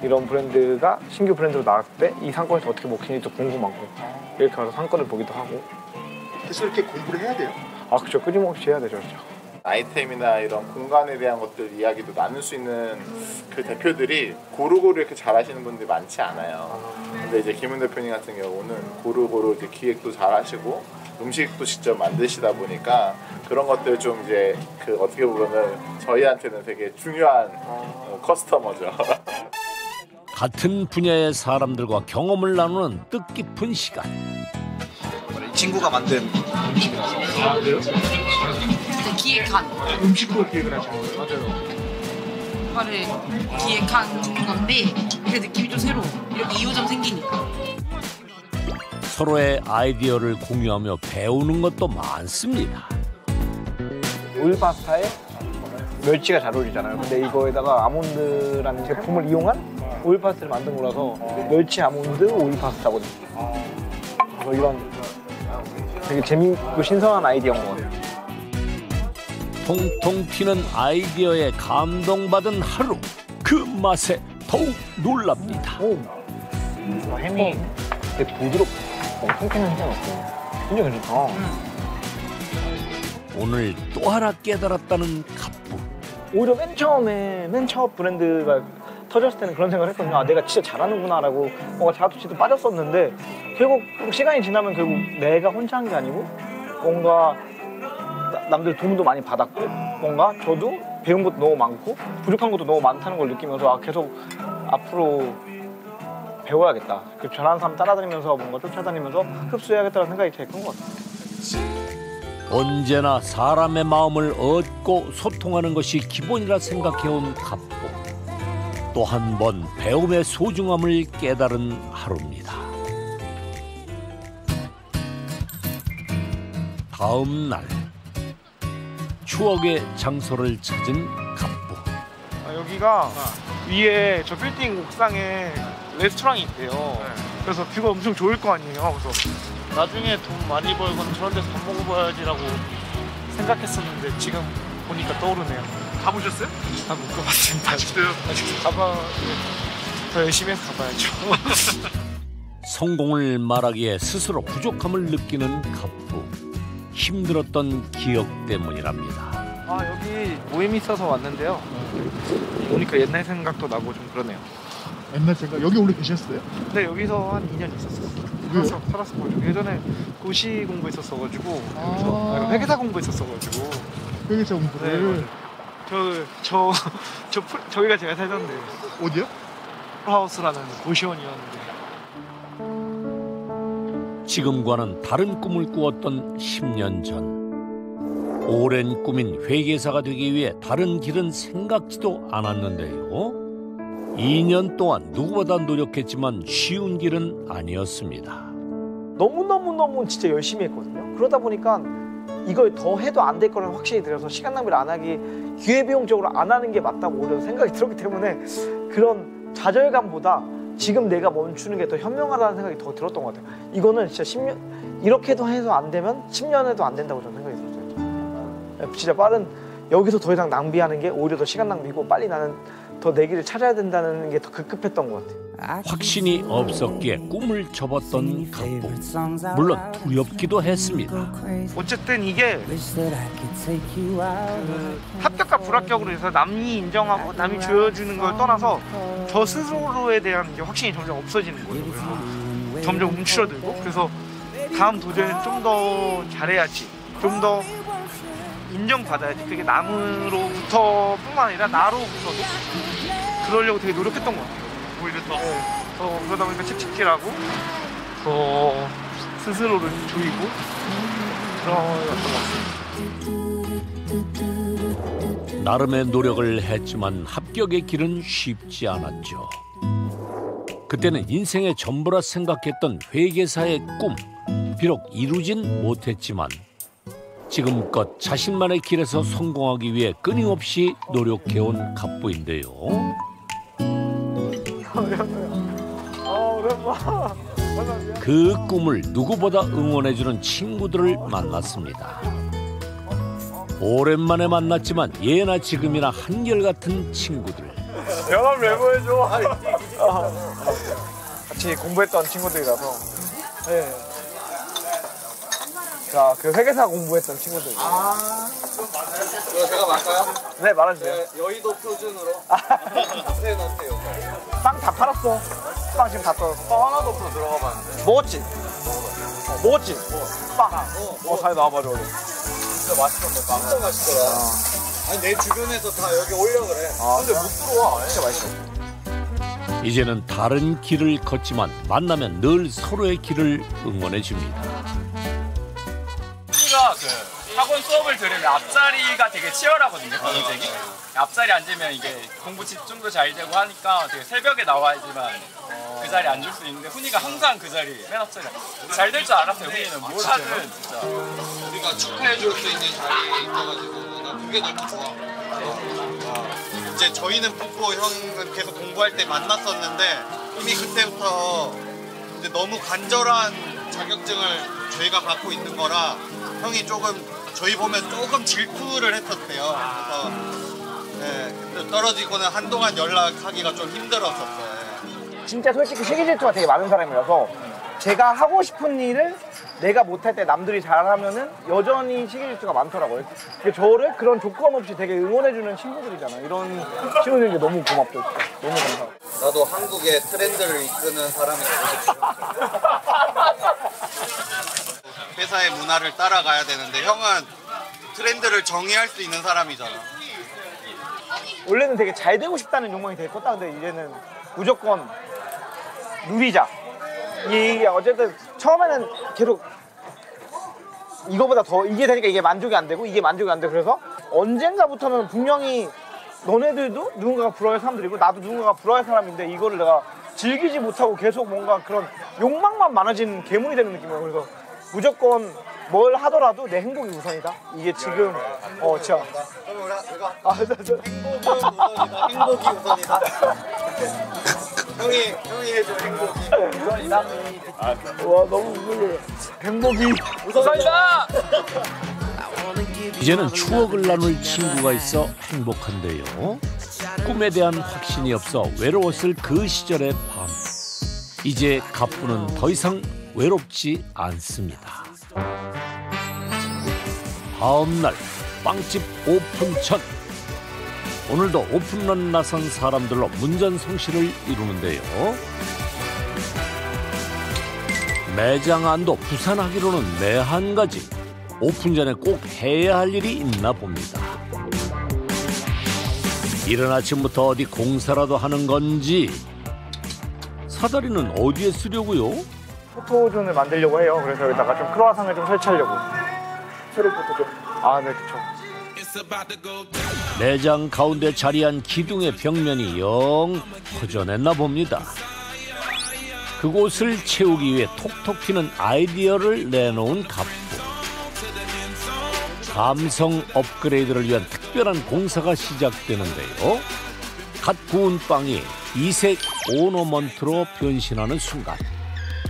이런 브랜드가 신규 브랜드로 나왔을 때 이 상권에서 어떻게 먹히는지도 궁금하고 이렇게 와서 상권을 보기도 하고. 계속 이렇게 공부를 해야 돼요? 아 그렇죠. 끊임없이 해야 되죠. 아이템이나 이런 공간에 대한 것들 이야기도 나눌 수 있는 그 대표들이 고루고루 이렇게 잘하시는 분들이 많지 않아요. 근데 이제 김은 대표님 같은 경우는 고루고루 이제 기획도 잘하시고 음식도 직접 만드시다 보니까 그런 것들 좀 이제 그 어떻게 보면은 저희한테는 되게 중요한 커스터머죠. 같은 분야의 사람들과 경험을 나누는 뜻깊은 시간. 친구가 만든 음식이라서. 아, 그래요? 기획한 음식도 기획을 하시는 거예요? 거를 기획한 건데 그 느낌이 좀 새로워. 이렇게 2호점 생기니까. 서로의 아이디어를 공유하며 배우는 것도 많습니다. 오일 파스타에 멸치가 잘 어울리잖아요. 근데 이거에다가 아몬드라는 제품을 이용한 오일 파스타를 만든 거라서 멸치 아몬드 오일 파스타거든요. 그래서 이런 되게 재미있고 신선한 아이디어인 것 같아요. 통통 튀는 아이디어에 감동받은 하루. 그 맛에 더욱 놀랍니다. 햄이 되게 부드럽고 통통한 햄이 없어요. 굉장히 괜찮다. 오늘 또 하나 깨달았다는 갑부. 오히려 맨 첫 브랜드가 터졌을 때는 그런 생각을 했거든요. 아, 내가 진짜 잘하는구나라고 뭔가 자부심도 빠졌었는데 결국 시간이 지나면 결국 내가 혼자 한 게 아니고 뭔가 남들 도움도 많이 받았고 뭔가 저도 배운 것도 너무 많고 부족한 것도 너무 많다는 걸 느끼면서 아, 계속 앞으로 배워야겠다. 그 잘하는 사람 따라다니면서 뭔가 쫓아다니면서 흡수해야겠다는 생각이 되게 큰 것 같아요. 언제나 사람의 마음을 얻고 소통하는 것이 기본이라 생각해온 갑부. 또 한 번 배움의 소중함을 깨달은 하루입니다. 다음 날 추억의 장소를 찾은 갑부. 여기가 위에 저 빌딩 옥상에 레스토랑이 있대요. 그래서 뷰가 엄청 좋을 거 아니에요. 그래서 나중에 돈 많이 벌고는 저런 데서 밥 먹어봐야지라고 생각했었는데 지금 보니까 떠오르네요. 가보셨어요? 못 가봤습니다. 진짜요? 더 열심히 해서 가봐야죠. 성공을 말하기에 스스로 부족함을 느끼는 갑부. 힘들었던 기억 때문이랍니다. 여기 모임이 있어서 왔는데요. 보니까 옛날 생각도 나고 좀 그러네요. 옛날 생각? 여기 오래 계셨어요? 네, 여기서 한 2년 있었어요. 살았어가지고 예전에 고시 공부했었어가지고 회계사 공부했었어가지고 회계사 공부를? 네, 저기가 제가 살던데. 어디요? 하우스라는 고시원이었는데. 지금과는 다른 꿈을 꾸었던 10년 전. 오랜 꿈인 회계사가 되기 위해 다른 길은 생각지도 않았는데요. 2년 동안 누구보다 노력했지만 쉬운 길은 아니었습니다. 너무 진짜 열심히 했거든요. 그러다 보니까 이걸 더 해도 안 될 거라는 확신이 들어서 시간 낭비를 안 하기, 기회비용적으로 안 하는 게 맞다고 오히려 생각이 들었기 때문에 그런 좌절감보다 지금 내가 멈추는 게 더 현명하다는 생각이 더 들었던 것 같아요. 이거는 진짜 10년, 이렇게도 해서 안 되면 10년에도 안 된다고 저는 생각이 들었어요. 진짜 여기서 더 이상 낭비하는 게 오히려 더 시간 낭비고 빨리 나는 더 내 길을 찾아야 된다는 게 더 급급했던 것 같아요. 확신이 없었기에 꿈을 접었던 갑부. 물론 두렵기도 했습니다. 어쨌든 이게 합격과 불합격으로 해서 남이 인정하고 남이 조여주는 걸 떠나서 저 스스로에 대한 게 확신이 점점 없어지는 거예요. 그래서 점점 움츠러들고, 그래서 다음 도전은 좀 더 잘해야지, 좀 더 인정받아야지. 그게 남으로부터 뿐만 아니라 나로부터도 그러려고 되게 노력했던 것 같아요. 오히려 더 그러다 보니까 책찍질하고 더 스스로를 조이고 그런 것 같습니다. 나름의 노력을 했지만 합격의 길은 쉽지 않았죠. 그때는 인생의 전부라 생각했던 회계사의 꿈. 비록 이루진 못했지만 지금껏 자신만의 길에서 성공하기 위해 끊임없이 노력해온 갑부인데요. 그 꿈을 누구보다 응원해주는 친구들을 만났습니다. 오랜만에 만났지만 예나 지금이나 한결같은 친구들. 영업 메모해줘. 같이 공부했던 친구들이라서. 네. 자, 그 회계사 공부했던 친구들. 그럼 제가 말까요? 네, 말해주세요. 네, 여의도 표준으로. 네, 넣으세요. 빵 다 팔았어. 빵 지금 다 떨었어. 빵 하나도 없어 들어가 봤는데. 먹었지? 먹었지? 빵. 잘 나와봐줘. 진짜 맛있던데, 빵. 진짜 맛있더라. 아니, 내 주변에서 다 여기 오려 그래. 근데 못 들어와. 진짜 맛있어. 이제는 다른 길을 걷지만 만나면 늘 서로의 길을 응원해줍니다. 우리가 그 학원 수업을 들으면 앞자리가 되게 치열하거든요, 경쟁이. 앞자리 앉으면 이게 공부 집중도 잘 되고 하니까 되게 새벽에 나와야지만 그 자리 앉을 수 있는데 훈이가 항상 그 자리 맨 앞자리 잘 될 줄 알았어요. 훈이는 뭘 하든 진짜. 우리가 축하해줄 수 있는 자리에 있어가지고 난 그게 너무 좋아. 이제 저희는 뽀뽀 형은 계속 공부할 때 만났었는데 이미 그때부터 이제 너무 간절한 자격증을 저희가 갖고 있는 거라 형이 조금 저희 보면 조금 질투를 했었대요. 그래서 네, 근데 떨어지고는 한동안 연락하기가 좀 힘들었었어요. 진짜 솔직히 시기 질투가 되게 많은 사람이라서 제가 하고 싶은 일을 내가 못할 때 남들이 잘하면은 여전히 시기 질투가 많더라고요. 저를 그런 조건 없이 되게 응원해주는 친구들이잖아. 이런 친구들이 너무 고맙죠. 진짜. 너무 감사하고. 나도 한국의 트렌드를 이끄는 사람이 되고 싶어. 회사의 문화를 따라가야 되는데 형은 트렌드를 정의할 수 있는 사람이잖아. 원래는 되게 잘 되고 싶다는 욕망이 되게 컸다. 근데 이제는 무조건 누리자. 이게 어쨌든 처음에는 계속 이거보다 더 이게 되니까 이게 만족이 안 되고 이게 만족이 안 되고 그래서 언젠가부터는 분명히 너네들도 누군가가 부러워할 사람들이고 나도 누군가가 부러워할 사람인데 이거를 내가 즐기지 못하고 계속 뭔가 그런 욕망만 많아진 괴물이 되는 느낌이에요. 그래서 무조건 뭘 하더라도 내 행복이 우선이다. 이게 지금 진짜 행복이 우선이다. 형이 해줘 행복이 우선이다. 와 너무 무서워요. 행복이 우선이다. 이제는 추억을 나눌 친구가 있어 행복한데요. 꿈에 대한 확신이 없어 외로웠을 그 시절의 밤. 이제 갑부는 더 이상 외롭지 않습니다. 다음 날 빵집 오픈 전. 오늘도 오픈런 나선 사람들로 문전성시를 이루는데요. 매장 안도 부산하기로는 매 한 가지 오픈 전에 꼭 해야 할 일이 있나 봅니다. 이른 아침부터 어디 공사라도 하는 건지 사다리는 어디에 쓰려고요? 포토존을 만들려고 해요. 그래서 여기다가 좀 크로와상을 좀 설치하려고. 새로 포토존. 아, 네, 그쵸. 매장 가운데 자리한 기둥의 벽면이 영 허전했나 봅니다. 그곳을 채우기 위해 톡톡 튀는 아이디어를 내놓은 갑부. 감성 업그레이드를 위한 특별한 공사가 시작되는데요. 갓 구운 빵이 이색 오너먼트로 변신하는 순간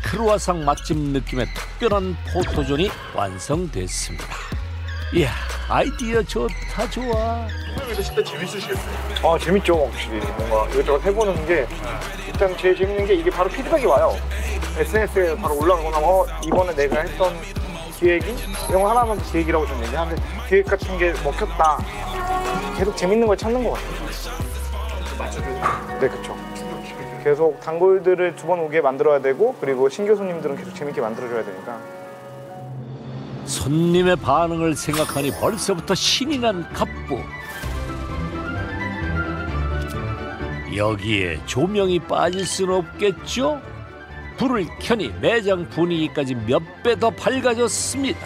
크루아상 맛집 느낌의 특별한 포토존이 완성됐습니다. 이야, 아이디어 좋다 좋아. 선생님도 진짜 재밌으시겠어요? 재밌죠. 확실히 뭔가 이것저것 해보는 게 일단 제일 재밌는 게 이게 바로 피드백이 와요. SNS에 바로 올라가거나 이번에 내가 했던 기획이 이런 거 하나만 기획이라고 좀 얘기하는데 기획 같은 게 먹혔다. 계속 재밌는 걸 찾는 것 같아요. 네, 그렇죠. 계속 단골들을 두 번 오게 만들어야 되고 그리고 신규 손님들은 계속 재밌게 만들어줘야 되니까. 손님의 반응을 생각하니 벌써부터 신이 난 갑부. 여기에 조명이 빠질 수는 없겠죠? 불을 켜니 매장 분위기까지 몇 배 더 밝아졌습니다.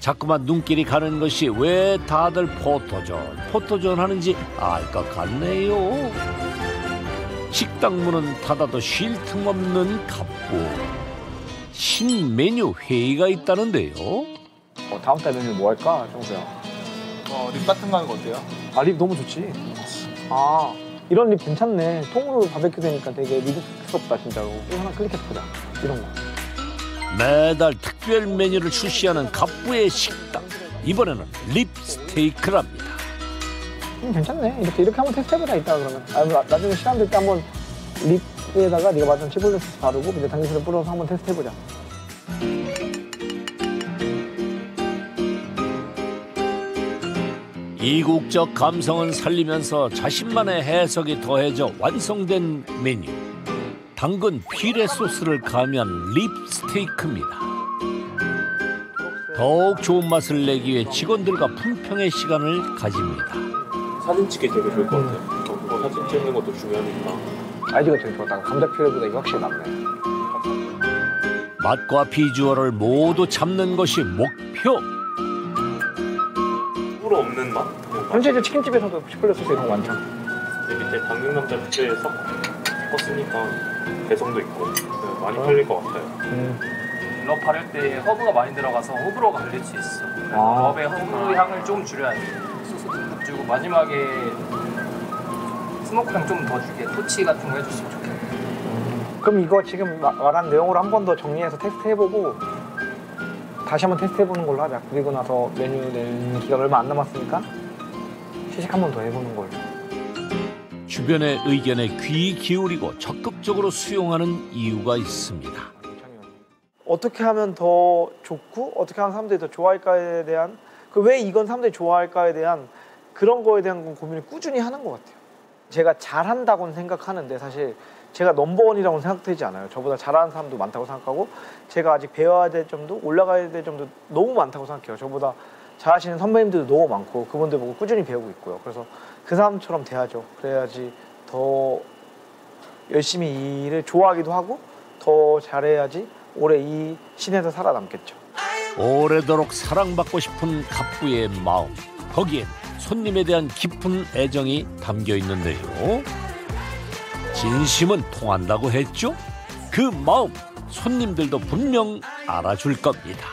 자꾸만 눈길이 가는 것이 왜 다들 포토존 하는지 알 것 같네요. 식당 문은 닫아도 쉴 틈 없는 갑부. 신메뉴 회의가 있다는데요. 다음 달 메뉴 뭐 할까, 정수야? 립 같은 거 하는 거 어때요? 립 너무 좋지. 이런 립 괜찮네. 통으로 바베큐 되니까 되게 믿음스럽다 진짜로. 이거 하나 클릭해보자. 이런 거. 매달 특별 메뉴를 출시하는 갑부의 식당. 이번에는 립스테이크랍니다. 괜찮네. 이렇게 한번 테스트해보자 이따 그러면. 나중에 시간 될 때 한번 립에다가 네가 말한 치볼리 소스 바르고 이제 당근을 뿌려서 한번 테스트해보자. 이국적 감성은 살리면서 자신만의 해석이 더해져 완성된 메뉴. 당근 피레 소스를 가미한 립스테이크입니다. 더욱 좋은 맛을 내기 위해 직원들과 품평의 시간을 가집니다. 사진 찍기 되게 좋을 것 같아요. 사진 찍는 것도 중요하니까. 아이디가 되게 좋았다. 감자 피레보다 이게 확실히 낫네. 맛과 비주얼을 모두 잡는 것이 목표. 호불호 없는 맛. 현재 이제 치킨집에서도 치폴레 소스 이런 거 많죠. 밑에 당근감자 특제 섞었으니까 개성도 있고 많이 팔릴 것 같아요. 럽 바를 때 허브가 많이 들어가서 호불호가 갈릴 수 있어. 럽의 허브 향을 좀 줄여야 돼. 소스 듬뿍 주고 마지막에 스모크 향 좀 더 주게. 토치 같은 거 해줬으면 좋겠네. 그럼 이거 지금 말한 내용으로 한 번 더 정리해서 테스트해보고 다시 한번 테스트해보는 걸로 하자. 그리고 나서 메뉴 내는 기간 얼마 안 남았으니까 시식 한 번 더 해보는 걸로. 주변의 의견에 귀 기울이고 적극적으로 수용하는 이유가 있습니다. 어떻게 하면 더 좋고 어떻게 하면 사람들이 더 좋아할까에 대한 왜 이건 사람들이 좋아할까에 대한 그런 거에 대한 고민을 꾸준히 하는 것 같아요. 제가 잘한다고는 생각하는데 사실 제가 넘버원이라고는 생각되지 않아요. 저보다 잘하는 사람도 많다고 생각하고 제가 아직 배워야 될 점도 올라가야 될 점도 너무 많다고 생각해요. 저보다 잘하시는 선배님들도 너무 많고 그분들 보고 꾸준히 배우고 있고요. 그래서 그 사람처럼 돼야죠. 그래야지 더 열심히 일을 좋아하기도 하고 더 잘해야지 오래 이 시내에서 살아남겠죠. 오래도록 사랑받고 싶은 갑부의 마음, 거기엔 손님에 대한 깊은 애정이 담겨 있는데요. 진심은 통한다고 했죠? 그 마음 손님들도 분명 알아줄 겁니다.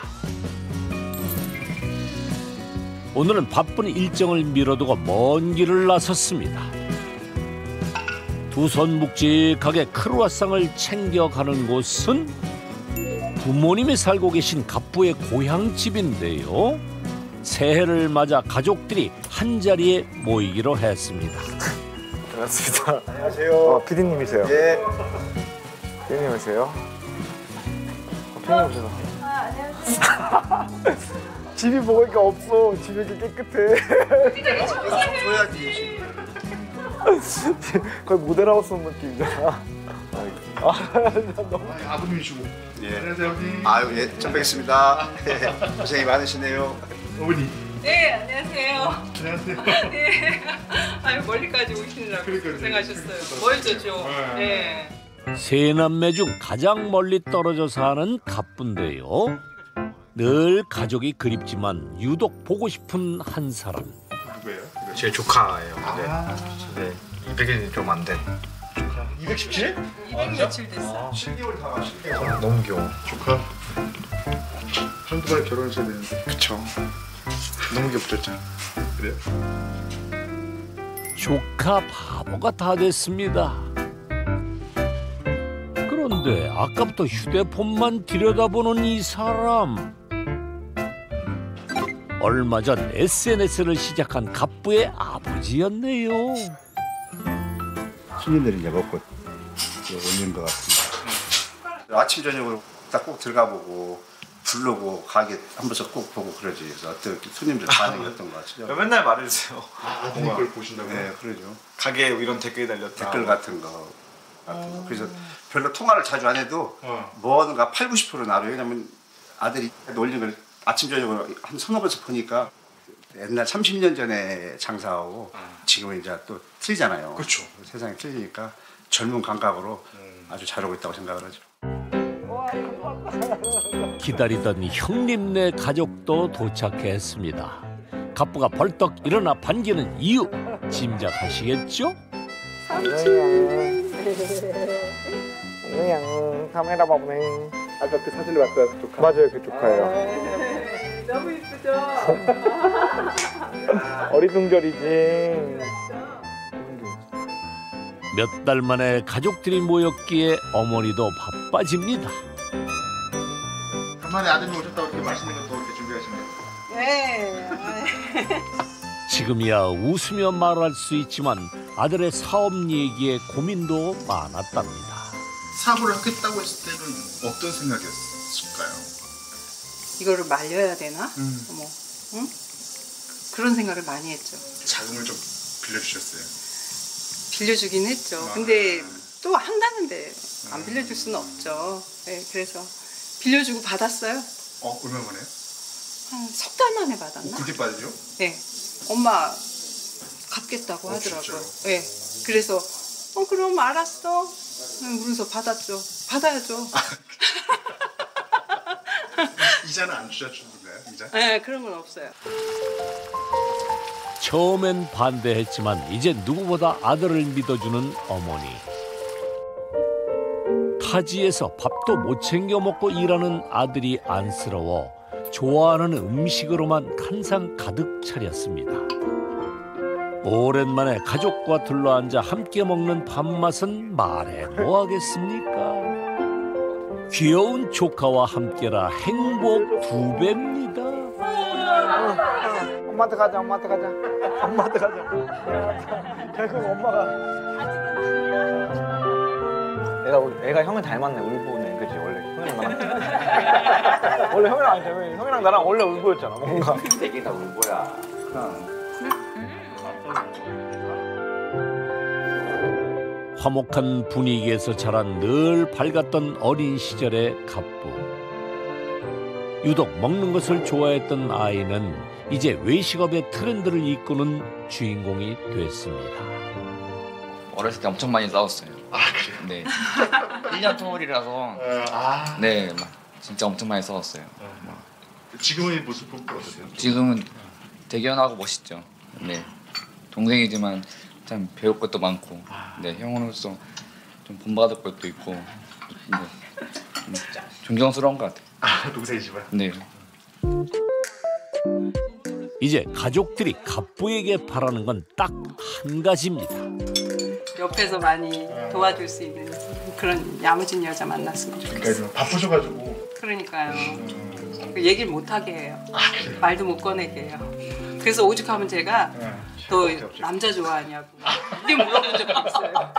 오늘은 바쁜 일정을 미뤄두고 먼 길을 나섰습니다. 두 손 묵직하게 크루아상을 챙겨가는 곳은 부모님이 살고 계신 갑부의 고향집인데요. 새해를 맞아 가족들이 한자리에 모이기로 했습니다. 반갑습니다. 안녕하세요. PD님이세요? 예. PD님이세요? PD님이세요? 안녕하세요. 집이 보니까 없어. 집이 이렇게 깨끗해. 줘야지. 거의 모델하우스 느낌이잖아. 아버님이시고. 예. 안녕하세요, 아버님. 아유, 예, 처음 뵙겠습니다. 고생이 많으시네요. 어머니. 네, 안녕하세요. 안녕하세요. 네. 아유, 멀리까지 오시느라고 고생하셨어요. 멀죠. 네. 세 남매 중 가장 멀리 떨어져 사는 갑부인데요. 늘 가족이 그립지만 유독 보고 싶은 한 사람. 누구예요? 제 조카예요. 아. 네, 200일이 좀 안 된. 217? 200며칠 됐어. 7개월 다 와, 7개월. 너무 귀여워. 조카. 한두 달 결혼했어야 되는데. 그쵸. 너무 귀엽죠, 진짜. 그래요? 조카 바보가 다 됐습니다. 그런데 아까부터 휴대폰만 들여다보는 이 사람. 얼마 전 SNS를 시작한 갑부의 아버지였네요. 손님들이 이제 먹고 올린 것 같습니다. 아침 저녁으로 딱 꼭 들어가보고 부르고 가게 한 번씩 꼭 보고 그러지. 그래서 어떤 손님들 반응이 어떤 것 같죠? 맨날 말해주세요. 아드님 걸 보신다고요? 네, 그러죠. 가게에 이런 댓글이 달렸다. 댓글 같은 거. 그래서 별로 통화를 자주 안 해도 뭔가 80~90%는 알아요. 왜냐면 아들이 올린 걸 아침 저녁으로 한 서너 번씩 보니까 옛날 30년 전에 장사하고 지금은 이제 또 틀리잖아요. 그렇죠. 세상이 틀리니까 젊은 감각으로 아주 잘하고 있다고 생각을 하죠. 기다리던 형님네 가족도 도착했습니다. 갑부가 벌떡 일어나 반기는 이유 짐작하시겠죠? 삼촌. 안녕. 카메라 봐보네. 아까 그 사진을 봤던 조카? 맞아요, 그 조카예요. 너무 이쁘죠? 어리둥절이지. 몇 달 만에 가족들이 모였기에 어머니도 바빠집니다. 간만에 아드님 오셨다고 이렇게 맛있는 것도 이렇게 준비하시네요. 네. 지금이야 웃으며 말할 수 있지만 아들의 사업 얘기에 고민도 많았답니다. 사업을 하겠다고 했을 때는 어떤 생각이었을까요? 이거를 말려야 되나? 어머, 응? 그런 생각을 많이 했죠. 자금을 좀 빌려주셨어요? 빌려주긴 했죠. 근데 또 한다는데 안 빌려줄 수는 없죠. 네, 그래서 빌려주고 받았어요. 얼마 만에요? 한 석 달 만에 받았나? 그렇게 빠지죠? 네. 엄마 갚겠다고 하더라고요. 네. 그래서 그럼 알았어. 그래서 받았죠. 받아야죠. 이자는 안 주셨던가요? 이자? 네, 그런 건 없어요. 처음엔 반대했지만 이제 누구보다 아들을 믿어주는 어머니. 타지에서 밥도 못 챙겨 먹고 일하는 아들이 안쓰러워 좋아하는 음식으로만 한상 가득 차렸습니다. 오랜만에 가족과 둘러앉아 함께 먹는 밥맛은 말해 뭐하겠습니까? 귀여운 조카와 함께라 행복 2배입니다. 엄마한테 가자, 엄마한테 가자. 엄마한테 가자. 결국 엄마가. 애가 형을 닮았네, 울보네. 그치, 원래. 형이랑 나랑. 원래 형이랑 안 닮아. 형이랑 나랑 원래 울보였잖아, 뭔가. 되게 다 울보야. 화목한 분위기에서 자란 늘 밝았던 어린 시절의 갑부. 유독 먹는 것을 좋아했던 아이는 이제 외식업의 트렌드를 이끄는 주인공이 됐습니다. 어렸을 때 엄청 많이 싸웠어요. 아, 그래요? 네. 1년 토울이라서 네, 막 진짜 엄청 많이 싸웠어요. 지금의 모습 보고 어떠세요? 지금은 대견하고 멋있죠. 네. 동생이지만 참 배울 것도 많고, 네, 형으로서 좀 본받을 것도 있고, 네, 존경스러운 것 같아요. 동생이지만. 네. 이제 가족들이 갑부에게 바라는 건 딱 한 가지입니다. 옆에서 많이 도와줄 수 있는 그런 야무진 여자 만났으면 좋겠어요. 그러니까 좀 바쁘셔가지고. 그러니까요. 얘기를 못 하게 해요. 말도 못 꺼내게 해요. 그래서 오죽하면 제가 너 남자 좋아하냐고 이게 물어본 적이 있어요.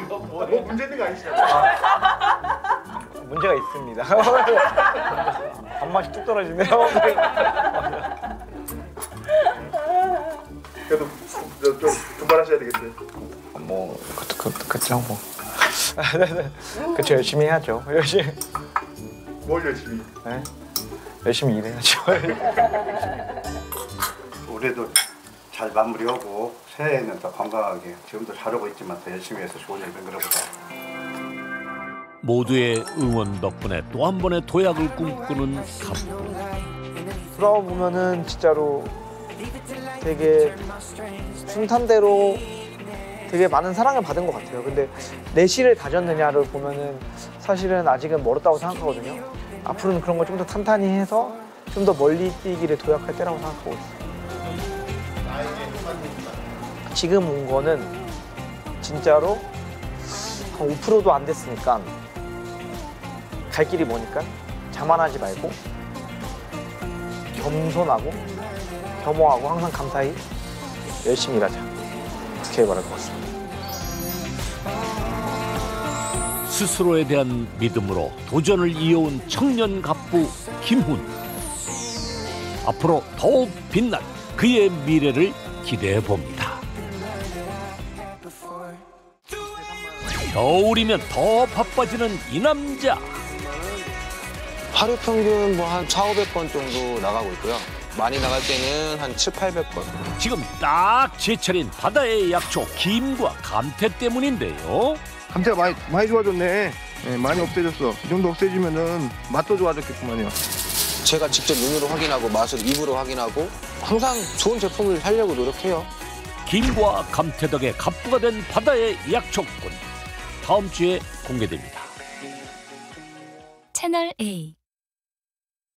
뭐 문제 있는 거 아니시죠? 문제가 있습니다. 밥맛이 뚝 떨어지네요. 그래도 좀 분발하셔야 되겠어요. 뭐 그쵸 뭐. 그쵸 열심히 해야죠. 열심히. 뭘 열심히? 네? 열심히 일해야죠. 올해도 잘 마무리하고 새해에는 더 건강하게 지금도 잘하고 있지만 더 열심히 해서 좋은 일 만들어보자. 모두의 응원 덕분에 또 한 번의 도약을 꿈꾸는 갑부. 돌아보면은 진짜로 되게 순탄대로 되게 많은 사랑을 받은 것 같아요. 근데 내실을 다졌느냐를 보면은 사실은 아직은 멀었다고 생각하거든요. 앞으로는 그런 걸 좀 더 탄탄히 해서 좀 더 멀리 뛰기를 도약할 때라고 생각하고 있어요. 지금 온 거는 진짜로 한 5%도 안 됐으니까 갈 길이 뭐니까 자만하지 말고 겸손하고 겸허하고 항상 감사히 열심히 일하자. 그렇게 말할 것 같습니다. 스스로에 대한 믿음으로 도전을 이어온 청년 갑부 김훈. 앞으로 더욱 빛날 그의 미래를 기대해 봅니다. 겨울이면 더 바빠지는 이 남자. 하루 평균 뭐 한 400~500번 정도 나가고 있고요. 많이 나갈 때는 한 700~800번. 지금 딱 제철인 바다의 약초 김과 감태 때문인데요. 감태가 많이 좋아졌네. 네, 많이 없어졌어. 이 정도 없어지면은 맛도 좋아졌겠구만요. 제가 직접 눈으로 확인하고 맛을 입으로 확인하고 항상 좋은 제품을 하려고 노력해요. 김과 감태 덕에 갑부가 된 바다의 약초꾼. 다음 주에 공개됩니다. 채널 A